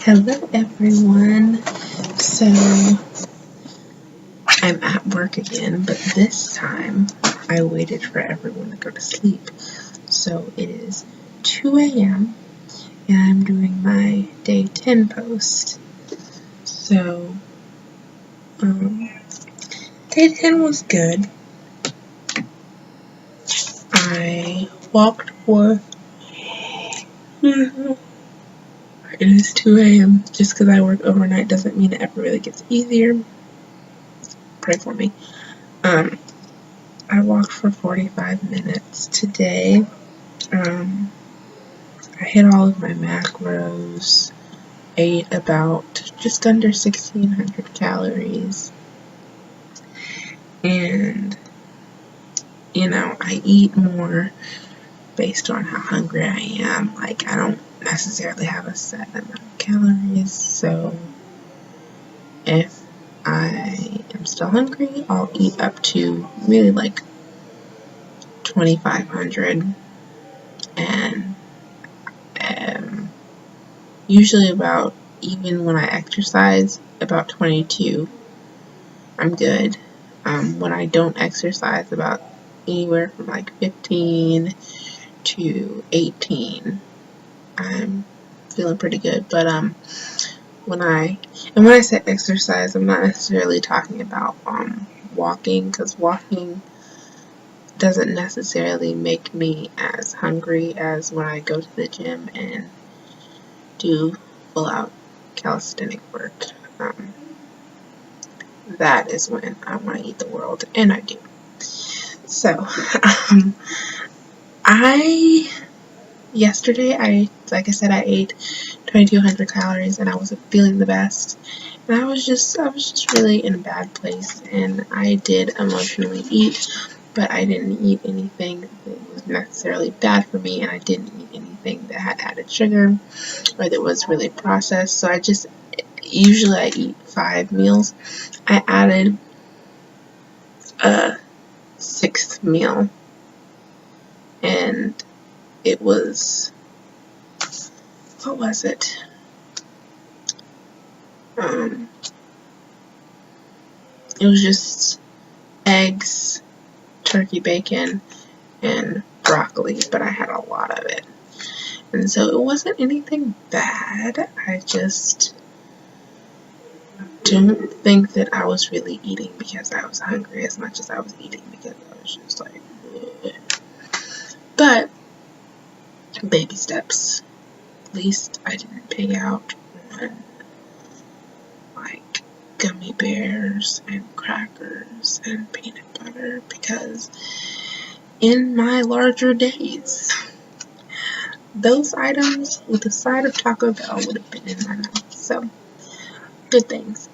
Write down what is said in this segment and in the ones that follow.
Hello everyone. So I'm at work again, but this time I waited for everyone to go to sleep. So it is 2 a.m. and I'm doing my day 10 post. So day 10 was good. I walked for it is 2 a.m. Just because I work overnight doesn't mean it ever really gets easier. Pray for me. I walked for 45 minutes today. I hit all of my macros, ate about just under 1,600 calories, and I eat more based on how hungry I am. Like, I don't necessarily have a set amount of calories, so if I am still hungry, I'll eat up to really like 2,500, and usually about, even when I exercise, about 22. I'm good. When I don't exercise, about anywhere from like 15 to 18. I'm feeling pretty good. But when I say exercise, I'm not necessarily talking about walking, because walking doesn't necessarily make me as hungry as when I go to the gym and do full out calisthenic work. That is when I want to eat the world, and I do. So, yesterday, like I said, I ate 2,200 calories, and I wasn't feeling the best, and I was just really in a bad place, and I did emotionally eat, but I didn't eat anything that was necessarily bad for me, and I didn't eat anything that had added sugar, or that was really processed, so usually I eat 5 meals. I added a 6th meal, and it was, what was it? It was just eggs, turkey bacon, and broccoli, but I had a lot of it. And so it wasn't anything bad. I just don't think that I was really eating because I was hungry as much as I was eating because I was just like, ugh. But baby steps. At least I didn't pay out on like gummy bears and crackers and peanut butter, because in my larger days, those items with a side of Taco Bell would have been in my mouth. So, good things.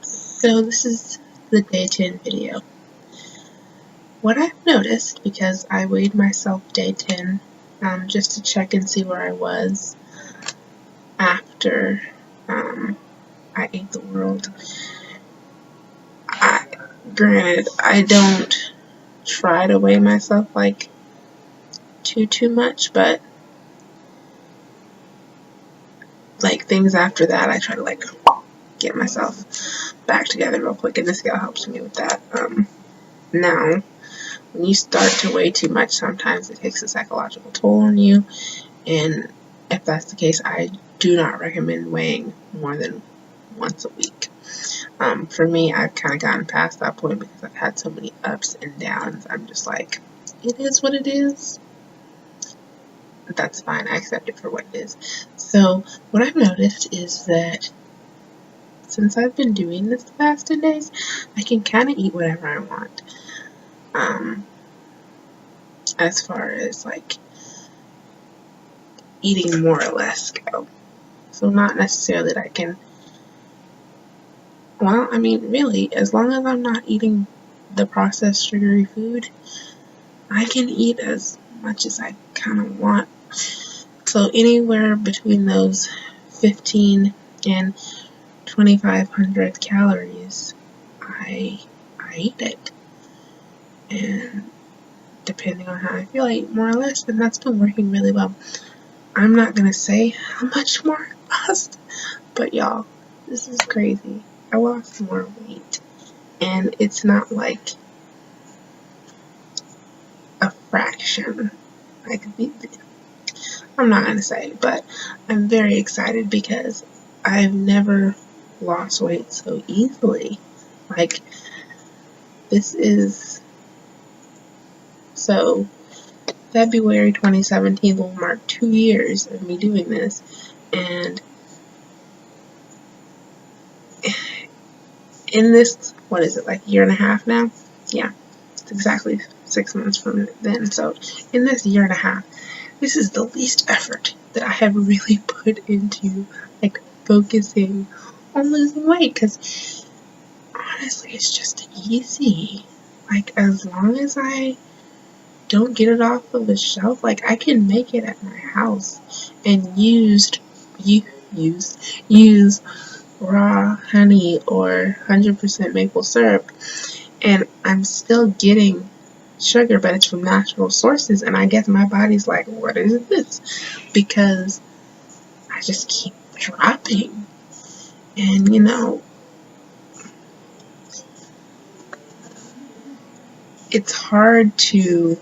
So this is the day 10 video. What I've noticed, because I weighed myself day 10, just to check and see where I was after I ate the world. Granted, I don't try to weigh myself like too much, but like things after that, I try to like get myself back together real quick, and this scale helps me with that. Now, when you start to weigh too much, sometimes it takes a psychological toll on you, and if that's the case, I do not recommend weighing more than once a week. For me, I've kind of gotten past that point because I've had so many ups and downs. I'm just like, it is what it is. That's fine. I accept it for what it is. So what I've noticed is that since I've been doing this the past 10 days, I can kind of eat whatever I want. As far as like eating more or less go. So not necessarily that I can, well, I mean, really, as long as I'm not eating the processed sugary food, I can eat as much as I kind of want. So anywhere between those 15 and 2,500 calories, I eat it. And depending on how I feel, I eat more or less, and that's been working really well. I'm not going to say how much more I lost, but y'all, this is crazy. I lost more weight, and it's not like a fraction. Like, I'm not going to say, but I'm very excited because I've never lost weight so easily. Like, this is, so February 2017 will mark 2 years of me doing this, and in this, what is it, like a year and a half now? Yeah, it's exactly 6 months from then. So in this year and a half, this is the least effort that I have really put into, like, focusing on losing weight, because honestly, it's just easy. Like, as long as I don't get it off of the shelf, like, I can make it at my house and use raw honey or 100% maple syrup, and I'm still getting sugar, but it's from natural sources. And I guess my body's like, what is this? Because I just keep dropping. And, it's hard to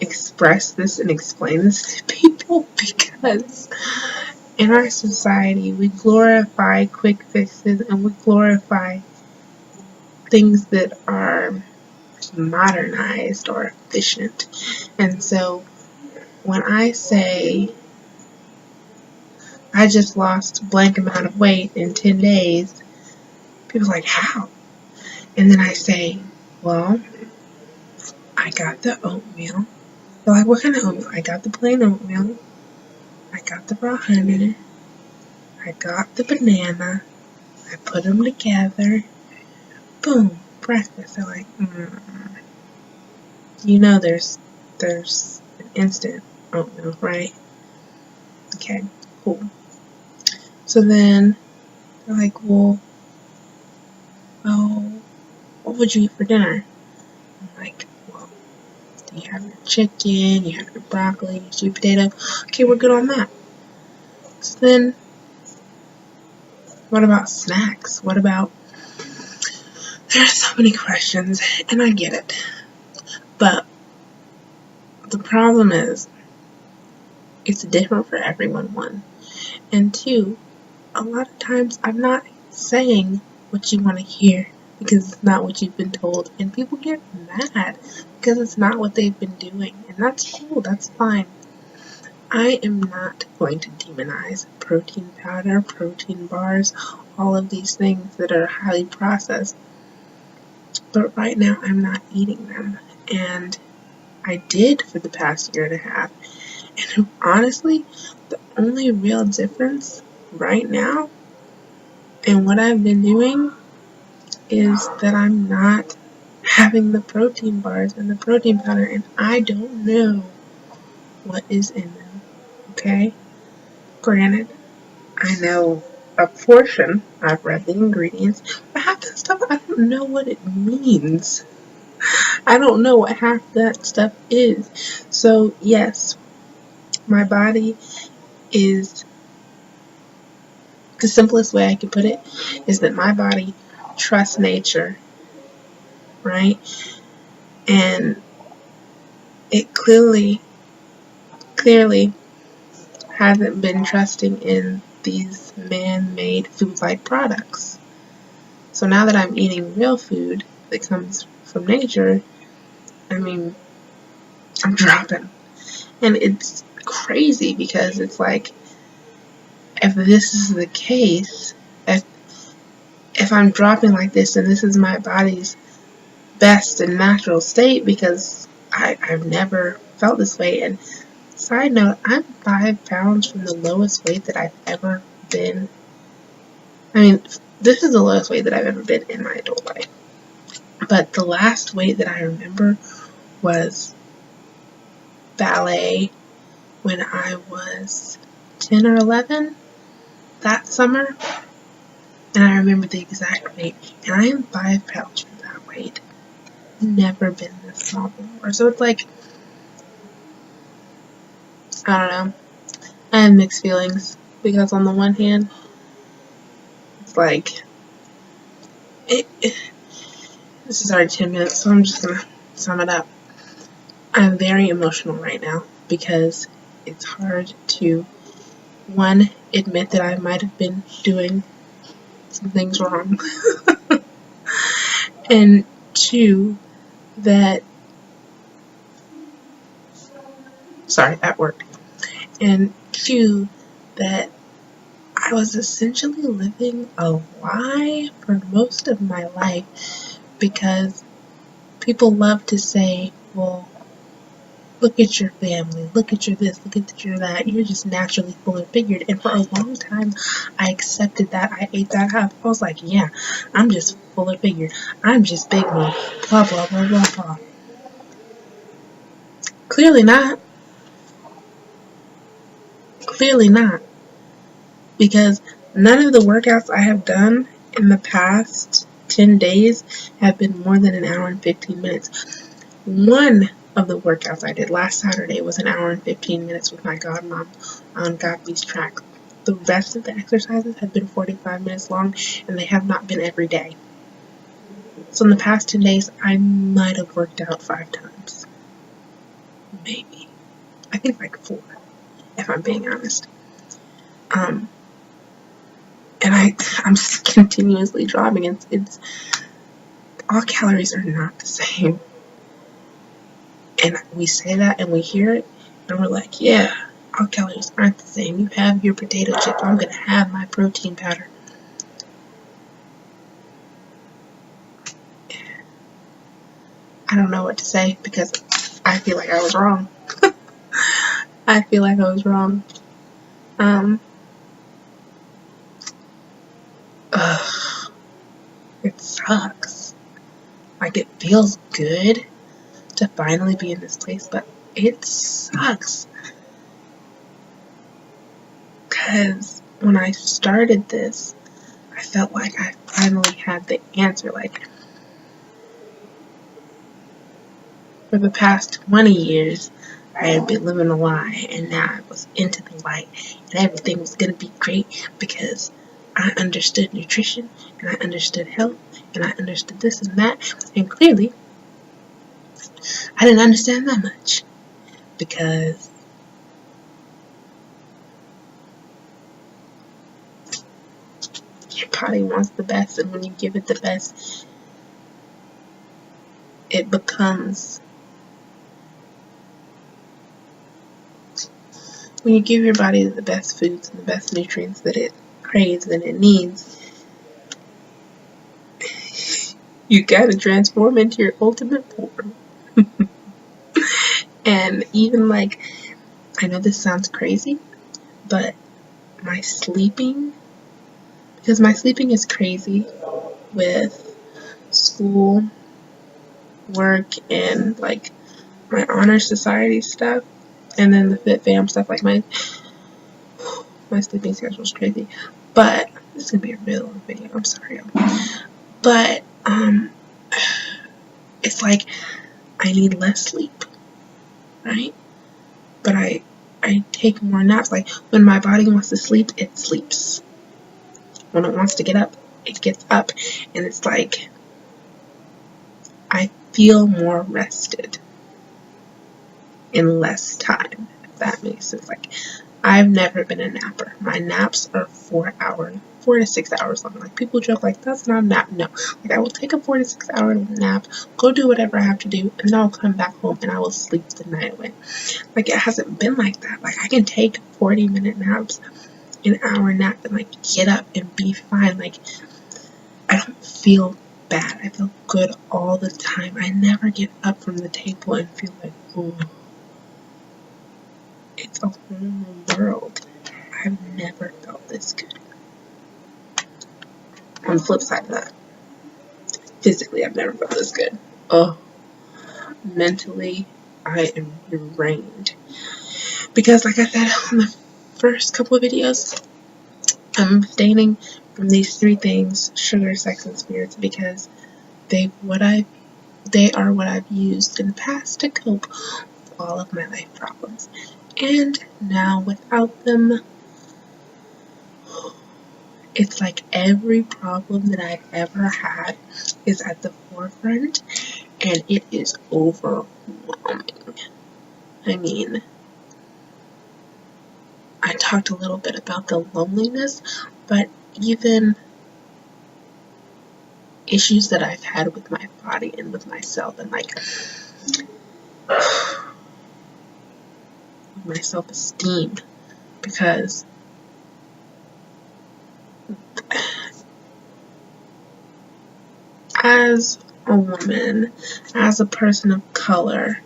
express this and explain this to people because in our society we glorify quick fixes and we glorify things that are modernized or efficient. And so when I say I just lost blank amount of weight in 10 days, people are like, how? And then I say, well, I got the oatmeal. They're like, what kind of oatmeal? I got the plain oatmeal. I got the raw honey. I got the banana. I put them together. Boom, breakfast. They're like, there's an instant oatmeal, right? Okay, cool. So then they're like, well, what would you eat for dinner? I'm like, well, you have your chicken, you have your broccoli, your sweet potato. Okay, we're good on that. So then, what about snacks? What about, there's so many questions, and I get it. But the problem is, it's different for everyone, one. And two, a lot of times I'm not saying what you want to hear because it's not what you've been told. And people get mad because it's not what they've been doing. And that's cool, that's fine. I am not going to demonize protein powder, protein bars, all of these things that are highly processed. But right now I'm not eating them. And I did for the past year and a half. And honestly, the only real difference right now in what I've been doing is that I'm not having the protein bars and the protein powder, and I don't know what is in them, okay? Granted, I know a portion, I've read the ingredients, but half that stuff I don't know what it means. I don't know what half that stuff is. So yes, my body is, the simplest way I can put it is that my body trusts nature, right? And it clearly hasn't been trusting in these man-made food-like products. So now that I'm eating real food that comes from nature, I mean, I'm dropping. And it's crazy because it's like, if this is the case, if I'm dropping like this and this is my body's best and natural state, because I've never felt this way. And side note, I'm 5 pounds from the lowest weight that I've ever been. I mean, this is the lowest weight that I've ever been in my adult life. But the last weight that I remember was ballet when I was 10 or 11 that summer. And I remember the exact weight. And I am 5 pounds from that weight. Never been this small before. So it's like, I don't know. I have mixed feelings because on the one hand, it's like, this is already 10 minutes, so I'm just going to sum it up. I'm very emotional right now because it's hard to, one, admit that I might have been doing some things wrong, and two, that, at work, and two, that I was essentially living a lie for most of my life because people love to say, well, look at your family, look at your this, look at your that, you're just naturally fuller figured. And for a long time, I accepted that, I ate that up. I was like, yeah, I'm just fuller figured, I'm just big mom, blah, blah, blah, blah, blah. Clearly not. Clearly not. Because none of the workouts I have done in the past 10 days have been more than an hour and 15 minutes. One of the workouts I did last Saturday was an hour and 15 minutes with my godmom on Godby's track. The rest of the exercises have been 45 minutes long, and they have not been every day. So in the past 10 days, I might have worked out 5 times. Maybe. I think like 4, if I'm being honest. And I'm just continuously dropping. It's all calories are not the same. And we say that and we hear it, and we're like, yeah, all calories aren't the same. You have your potato chip, I'm going to have my protein powder. I don't know what to say because I feel like I was wrong. I feel like I was wrong. It sucks. Like, it feels good to finally be in this place, but it sucks. Because when I started this, I felt like I finally had the answer. Like, for the past 20 years, I had been living a lie, and now I was into the light, and everything was going to be great because I understood nutrition, and I understood health, and I understood this and that, and clearly, I didn't understand that much because your body wants the best, and when you give it the best, it becomes, when you give your body the best foods and the best nutrients that it craves and it needs, you gotta transform into your ultimate form. And even like, I know this sounds crazy, but my sleeping is crazy with school, work, and like my honor society stuff, and then the Fit Fam stuff. Like my sleeping schedule is crazy, but this is gonna be a real long video. I'm sorry, but it's like I need less sleep, right? But I take more naps. Like, when my body wants to sleep, it sleeps. When it wants to get up, it gets up. And it's like, I feel more rested in less time, if that makes sense. Like, I've never been a napper. My naps are 4 to 6 hours long. Like, people joke, like, that's not a nap. No. Like, I will take a 4 to 6 hour nap, go do whatever I have to do, and then I'll come back home and I will sleep the night away. Like, it hasn't been like that. Like, I can take 40-minute naps, an hour nap, and, like, get up and be fine. Like, I don't feel bad. I feel good all the time. I never get up from the table and feel like, oh, it's a whole new world. I've never felt this good. On the flip side of that, physically, I've never felt this good. Oh, mentally, I am drained. Because, like I said on the first couple of videos, I'm abstaining from these 3 things: sugar, sex, and spirits, because they are what I've used in the past to cope with all of my life problems. And now without them, it's like every problem that I've ever had is at the forefront, and it is overwhelming. I mean, I talked a little bit about the loneliness, but even issues that I've had with my body and with myself, and like my self-esteem, because as a woman, as a person of color,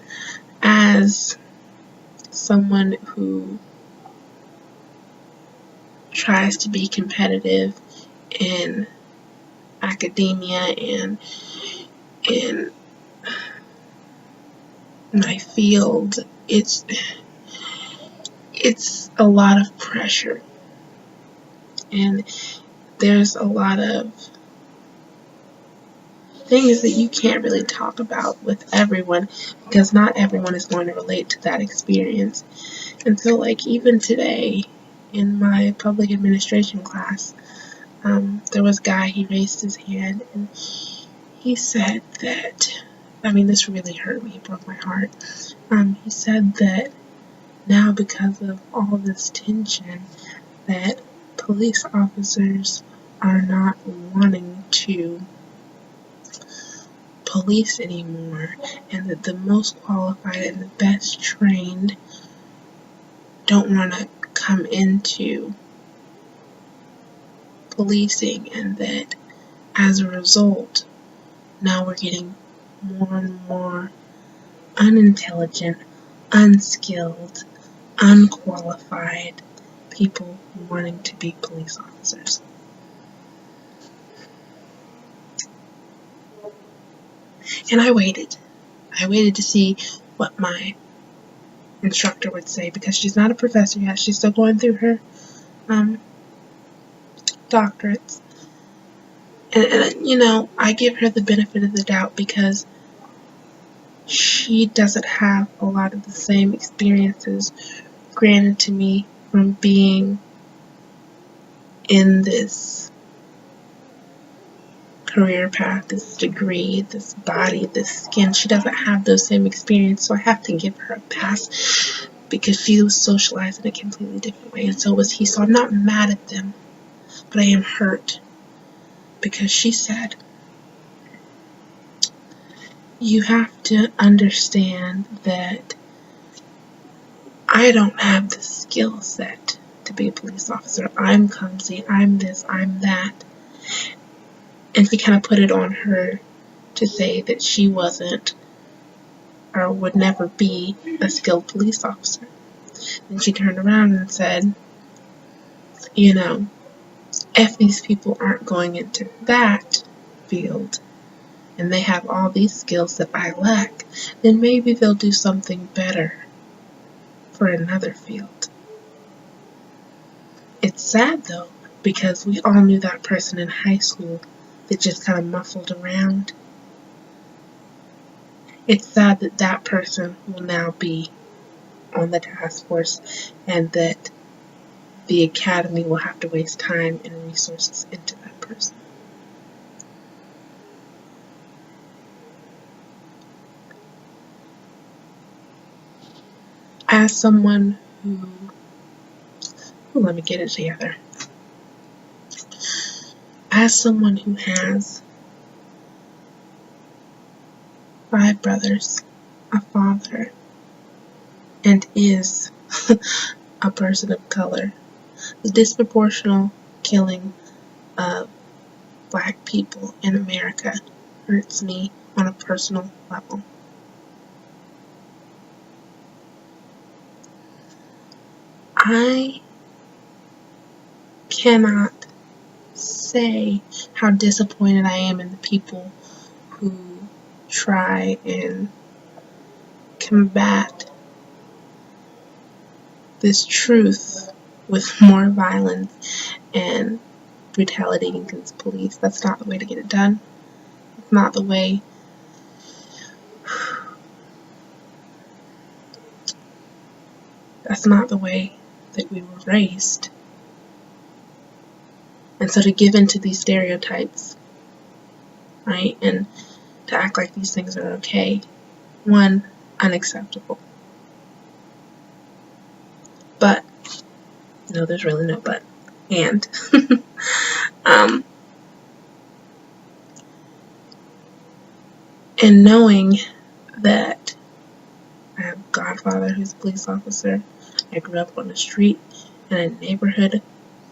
as someone who tries to be competitive in academia and in my field, it's a lot of pressure, and there's a lot of things that you can't really talk about with everyone, because not everyone is going to relate to that experience. And so, like, even today in my public administration class, there was a guy, he raised his hand, and he said that, I mean, this really hurt me, it broke my heart. He said that now, because of all this tension, that police officers are not wanting to police anymore, and that the most qualified and the best trained don't want to come into policing, and that as a result, now we're getting more and more unintelligent, unskilled, unqualified people wanting to be police officers. And I waited to see what my instructor would say, because she's not a professor yet. She's still going through her doctorates. And you know, I give her the benefit of the doubt because she doesn't have a lot of the same experiences granted to me from being in this career path, this degree, this body, this skin. She doesn't have those same experiences, so I have to give her a pass because she was socialized in a completely different way, and so was he. So I'm not mad at them, but I am hurt because she said, you have to understand that I don't have the skill set to be a police officer. I'm clumsy, I'm this, I'm that. And she kind of put it on her to say that she wasn't or would never be a skilled police officer. And she turned around and said, you know, if these people aren't going into that field and they have all these skills that I lack, then maybe they'll do something better for another field. It's sad though, because we all knew that person in high school that just kind of muffled around. It's sad that that person will now be on the task force, and that the academy will have to waste time and resources into that person. As someone who, let me get it together. As someone who has 5 brothers, a father, and is a person of color, the disproportional killing of Black people in America hurts me on a personal level. I cannot say how disappointed I am in the people who try and combat this truth with more violence and brutality against police. That's not the way to get it done. It's not the way. That's not the way that we were raised. And so to give into these stereotypes, right, and to act like these things are okay, one, unacceptable. But, no, there's really no but. And, and knowing that I have a godfather who's a police officer, I grew up on a street in a neighborhood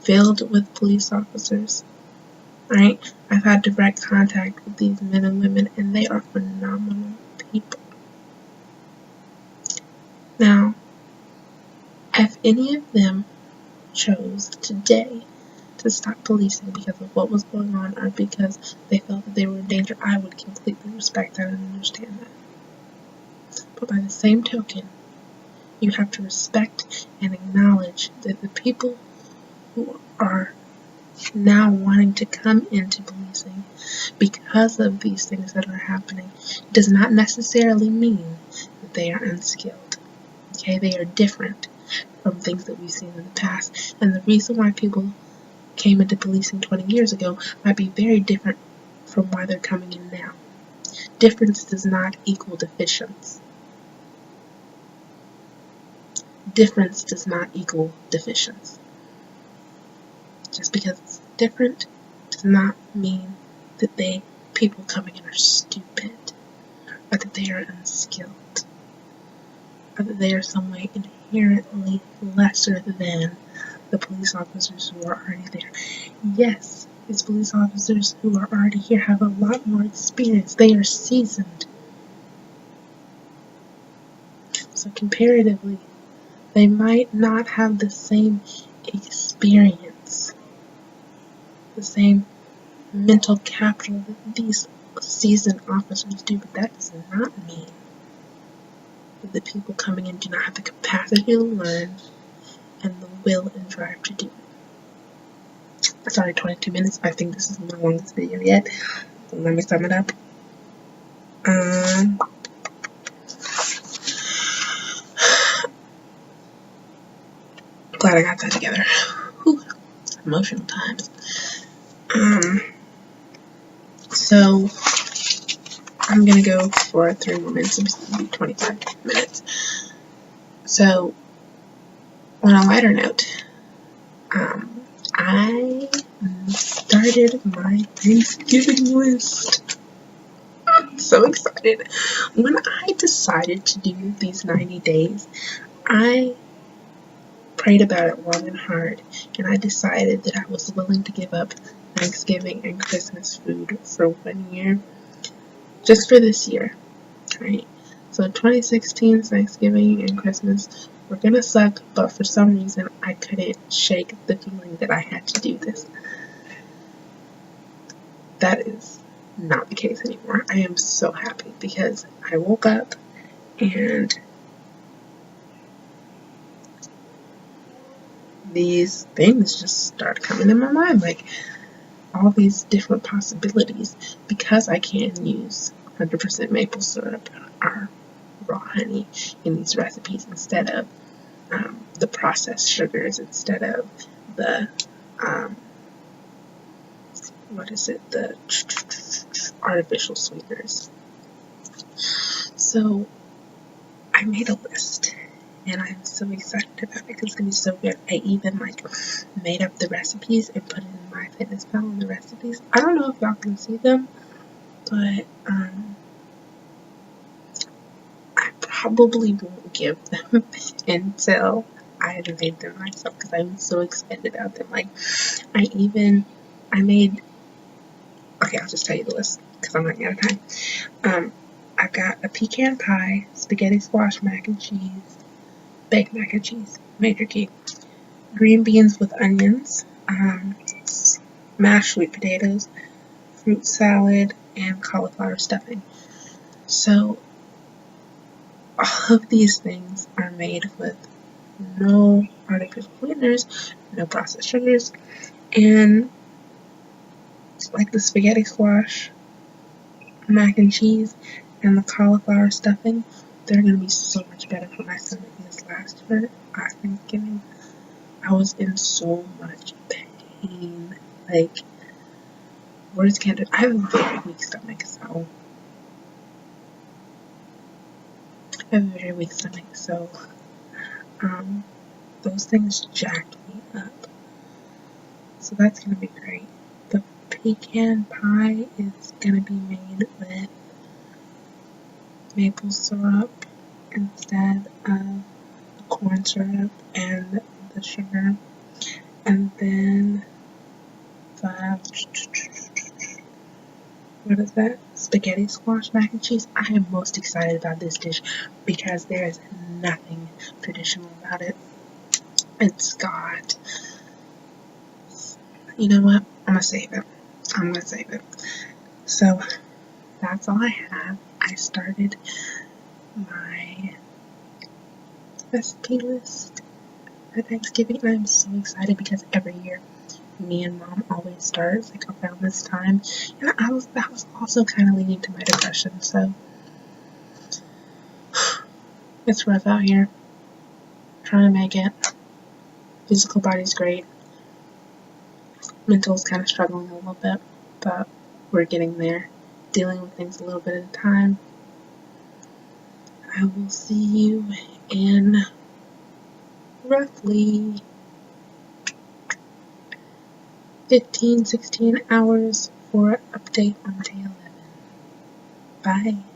filled with police officers, right? I've had direct contact with these men and women, and they are phenomenal people. Now, if any of them chose today to stop policing because of what was going on or because they felt that they were in danger, I would completely respect that and understand that. But by the same token, you have to respect and acknowledge that the people who are now wanting to come into policing because of these things that are happening does not necessarily mean that they are unskilled. Okay, they are different from things that we've seen in the past. And the reason why people came into policing 20 years ago might be very different from why they're coming in now. Difference does not equal deficiency. Difference does not equal deficiency. Just because it's different does not mean that people coming in are stupid, or that they are unskilled, or that they are some way inherently lesser than the police officers who are already there. Yes, these police officers who are already here have a lot more experience. They are seasoned. So comparatively, they might not have the same experience, the same mental capital that these seasoned officers do, but that does not mean that the people coming in do not have the capacity to learn and the will and drive to do it. Sorry, 22 minutes. I think this is my longest video yet. So let me sum it up. Glad I got that together. Whew. Emotional times. So I'm gonna go for 3 more minutes. It'll be 25 minutes. So on a lighter note, I started my Thanksgiving list. I'm so excited. When I decided to do these 90 days, I prayed about it long and hard, and I decided that I was willing to give up Thanksgiving and Christmas food for 1 year, just for this year, right? So 2016's Thanksgiving and Christmas were gonna suck, but for some reason I couldn't shake the feeling that I had to do this. That is not the case anymore. I am so happy because I woke up and these things just started coming in my mind, like all these different possibilities, because I can use 100% maple syrup or raw honey in these recipes instead of the processed sugars, instead of the the artificial sweeteners. So I made a list, and I'm so excited about it because it's gonna be so good. I even made up the recipes and put it in my MyFitnessPal and the recipes. I don't know if y'all can see them, but I probably won't give them until I made them myself because I'm so excited about them. Okay, I'll just tell you the list because I'm running out of time. I've got a pecan pie, spaghetti squash mac and cheese, baked mac and cheese, major key, green beans with onions, mashed sweet potatoes, fruit salad, and cauliflower stuffing. So all of these things are made with no artificial sweeteners, no processed sugars, and like the spaghetti squash, mac and cheese, and the cauliflower stuffing, they're going to be so much better for my stomach than this last year. last Thanksgiving, I was in so much pain. Like, words can't do. I have a very weak stomach, so those things jacked me up. So that's gonna be great. The pecan pie is gonna be made with maple syrup instead of corn syrup and the sugar. And then the, what is that? Spaghetti squash mac and cheese. I am most excited about this dish because there is nothing traditional about it. It's got, you know what? I'm gonna save it. So that's all I have. I started my recipe list for Thanksgiving. I'm so excited because every year me and Mom always starts like around this time, and that was also kind of leading to my depression. So it's rough out here. Trying to make it. Physical body's great. Mental's kind of struggling a little bit, but we're getting there. Dealing with things a little bit at a time. I will see you in roughly 15-16 hours for an update on day 11. Bye.